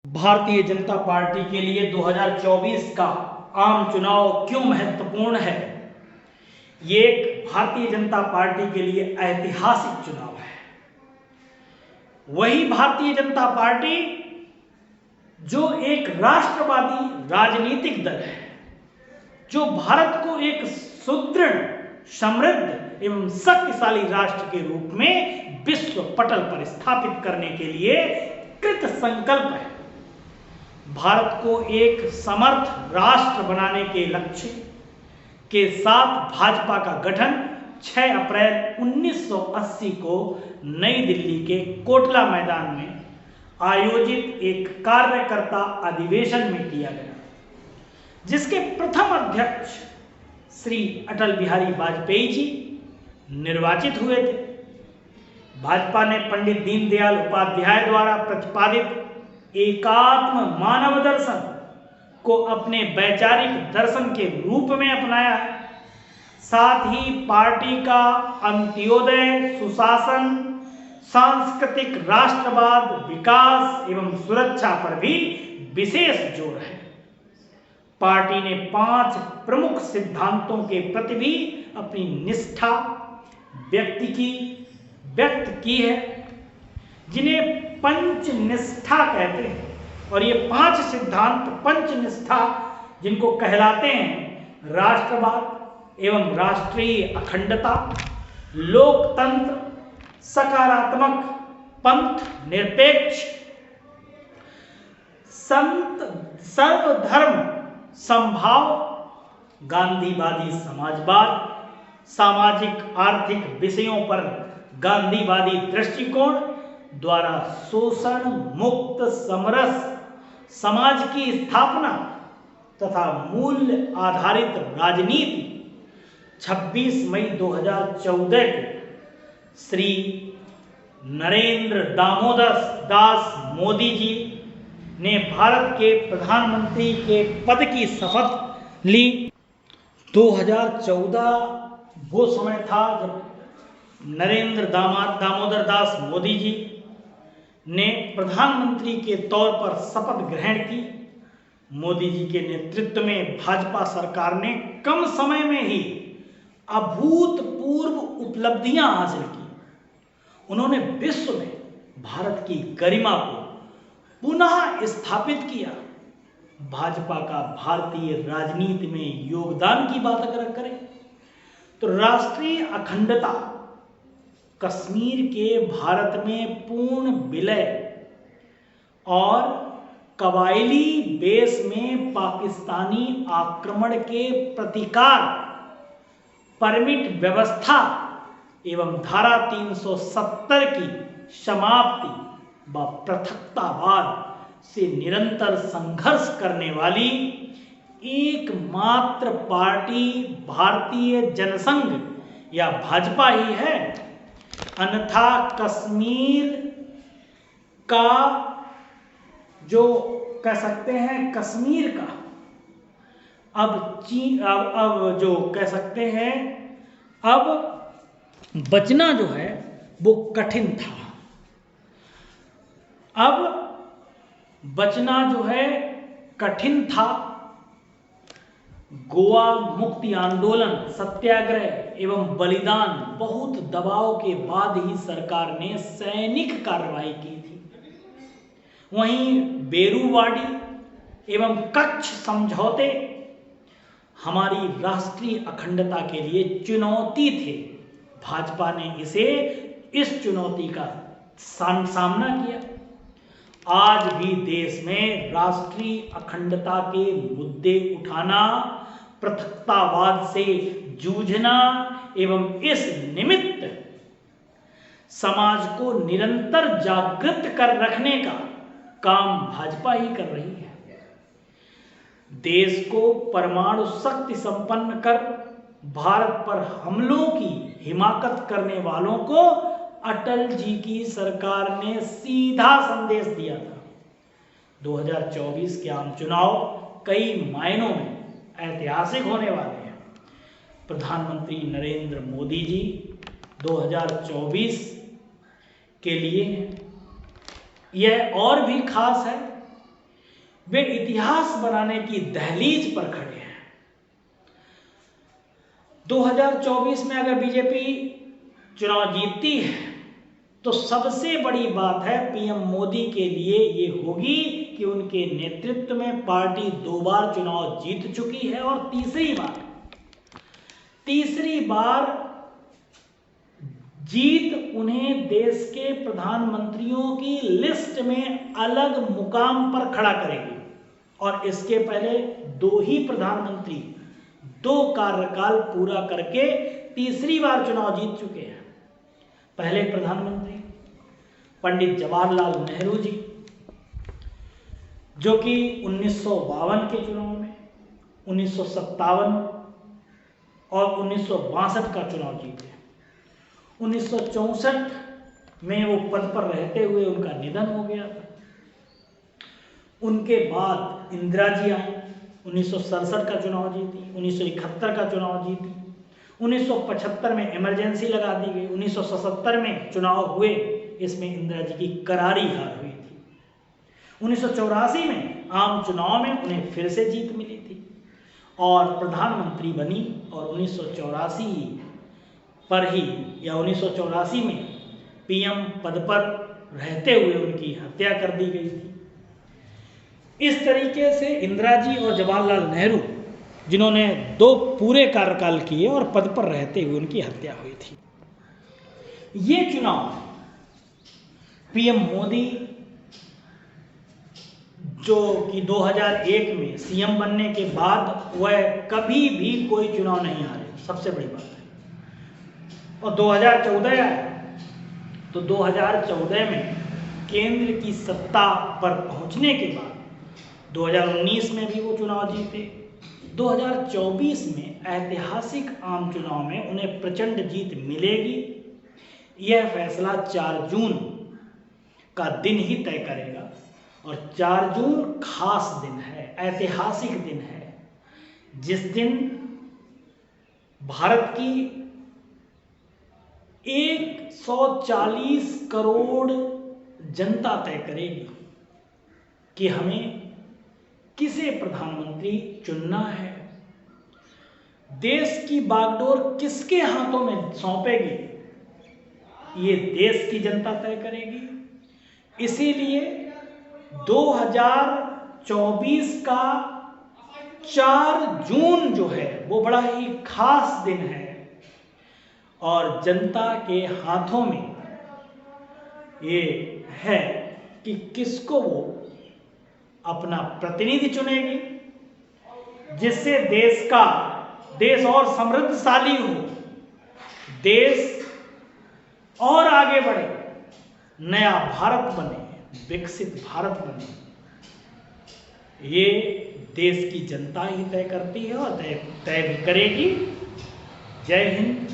Bharatiya Janata party के लिए 2024 का आम चुनाव क्यों महत्वपूर्ण है। ये एक भारतीय जनता पार्टी के लिए ऐतिहासिक चुनाव है। वही भारतीय जनता पार्टी जो एक राष्ट्रवादी राजनीतिक दल है, जो भारत को एक सुदृढ़, समृद्ध एवं शक्तिशाली राष्ट्र के रूप में विश्व पटल पर स्थापित करने के लिए कृत संकल्प है। भारत को एक समर्थ राष्ट्र बनाने के लक्ष्य के साथ भाजपा का गठन 6 अप्रैल 1980 को नई दिल्ली के कोटला मैदान में आयोजित एक कार्यकर्ता अधिवेशन में किया गया, जिसके प्रथम अध्यक्ष श्री अटल बिहारी वाजपेयी जी निर्वाचित हुए थे। भाजपा ने पंडित दीनदयाल उपाध्याय द्वारा प्रतिपादित एकात्म मानव दर्शन को अपने वैचारिक दर्शन के रूप में अपनाया है। साथ ही पार्टी का अंत्योदय, सुशासन, सांस्कृतिक राष्ट्रवाद, विकास एवं सुरक्षा पर भी विशेष जोर है। पार्टी ने 5 प्रमुख सिद्धांतों के प्रति भी अपनी निष्ठा व्यक्त की है, जिन्हें पंचनिष्ठा कहते हैं। और ये 5 सिद्धांत पंचनिष्ठा जिनको कहलाते हैं राष्ट्रवाद एवं राष्ट्रीय अखंडता, लोकतंत्र, सकारात्मक पंथ निरपेक्ष, संत सर्वधर्म समभाव, गांधीवादी समाजवाद, सामाजिक आर्थिक विषयों पर गांधीवादी दृष्टिकोण द्वारा शोषण मुक्त समरस समाज की स्थापना तथा मूल्य आधारित राजनीति। 26 मई 2014 को श्री नरेंद्र दामोदर दास मोदी जी ने भारत के प्रधानमंत्री के पद की शपथ ली। 2014 वो समय था जब नरेंद्र दामोदर दास मोदी जी ने प्रधानमंत्री के तौर पर शपथ ग्रहण की। मोदी जी के नेतृत्व में भाजपा सरकार ने कम समय में ही अभूतपूर्व उपलब्धियां हासिल की। उन्होंने विश्व में भारत की गरिमा को पुनः स्थापित किया। भाजपा का भारतीय राजनीति में योगदान की बात अगर करें तो राष्ट्रीय अखंडता, कश्मीर के भारत में पूर्ण विलय और कबायली देश में पाकिस्तानी आक्रमण के प्रतिकार, परमिट व्यवस्था एवं धारा 370 की समाप्ति व पृथकतावाद से निरंतर संघर्ष करने वाली एकमात्र पार्टी भारतीय जनसंघ या भाजपा ही है। अन्यथा कश्मीर का जो कह सकते हैं, कश्मीर का अब जो कह सकते हैं, अब बचना जो है वो कठिन था। अब बचना जो है कठिन था। गोवा मुक्ति आंदोलन, सत्याग्रह एवं बलिदान, बहुत दबाव के बाद ही सरकार ने सैनिक कार्रवाई की थी। वहीं बेरूवाड़ी एवं कच्छ समझौते हमारी राष्ट्रीय अखंडता के लिए चुनौती थे। भाजपा ने इस चुनौती का सामना किया। आज भी देश में राष्ट्रीय अखंडता के मुद्दे उठाना, पृथकतावाद से जूझना एवं इस निमित्त समाज को निरंतर जागृत कर रखने का काम भाजपा ही कर रही है। देश को परमाणु शक्ति संपन्न कर भारत पर हमलों की हिमाकत करने वालों को अटल जी की सरकार ने सीधा संदेश दिया था। 2024 के आम चुनाव कई मायनों में ऐतिहासिक होने वाले हैं। प्रधानमंत्री नरेंद्र मोदी जी 2024 के लिए यह और भी खास है वे इतिहास बनाने की दहलीज पर खड़े हैं। 2024 में अगर बीजेपी चुनाव जीतती है तो सबसे बड़ी बात है पीएम मोदी के लिए ये होगी कि उनके नेतृत्व में पार्टी 2 बार चुनाव जीत चुकी है और तीसरी बार जीत उन्हें देश के प्रधानमंत्रियों की लिस्ट में अलग मुकाम पर खड़ा करेगी। और इसके पहले 2 ही प्रधानमंत्री 2 कार्यकाल पूरा करके तीसरी बार चुनाव जीत चुके हैं। पहले प्रधानमंत्री पंडित जवाहरलाल नेहरू जी, जो कि 1952 के चुनाव में, 1957 और 1962 का चुनाव जीते। 1964 में वो पद पर रहते हुए उनका निधन हो गया था। उनके बाद इंदिरा जी आई, 1967 का चुनाव जीती, 1971 का चुनाव जीती, 1975 में इमरजेंसी लगा दी गई, 1977 में चुनाव हुए, इसमें इंदिरा जी की करारी हार हुई थी। 1984 में आम चुनाव में उन्हें फिर से जीत मिली थी और प्रधानमंत्री बनी और 1984 पर ही या 1984 में पीएम पद पर रहते हुए उनकी हत्या कर दी गई थी। इस तरीके से इंदिरा जी और जवाहरलाल नेहरू, जिन्होंने 2 पूरे कार्यकाल किए और पद पर रहते हुए उनकी हत्या हुई थी। ये चुनाव पीएम मोदी, जो कि 2001 में सीएम बनने के बाद वह कभी भी कोई चुनाव नहीं हारे, सबसे बड़ी बात है। और 2014 आया तो 2014 में केंद्र की सत्ता पर पहुंचने के बाद 2019 में भी वो चुनाव जीते। 2024 में ऐतिहासिक आम चुनाव में उन्हें प्रचंड जीत मिलेगी। यह फैसला 4 जून का दिन ही तय करेगा और 4 जून खास दिन है, ऐतिहासिक दिन है, जिस दिन भारत की 140 करोड़ जनता तय करेगी कि हमें किसे प्रधानमंत्री चुनना है। देश की बागडोर किसके हाथों में सौंपेगी, ये देश की जनता तय करेगी। इसीलिए 2024 का 4 जून जो है वो बड़ा ही खास दिन है और जनता के हाथों में ये है कि किसको वो अपना प्रतिनिधि चुनेगी, जिससे देश और समृद्धशाली हो, देश और आगे बढ़े, नया भारत बने, विकसित भारत बने। ये देश की जनता ही तय करती है और तय भी करेगी। जय हिंद,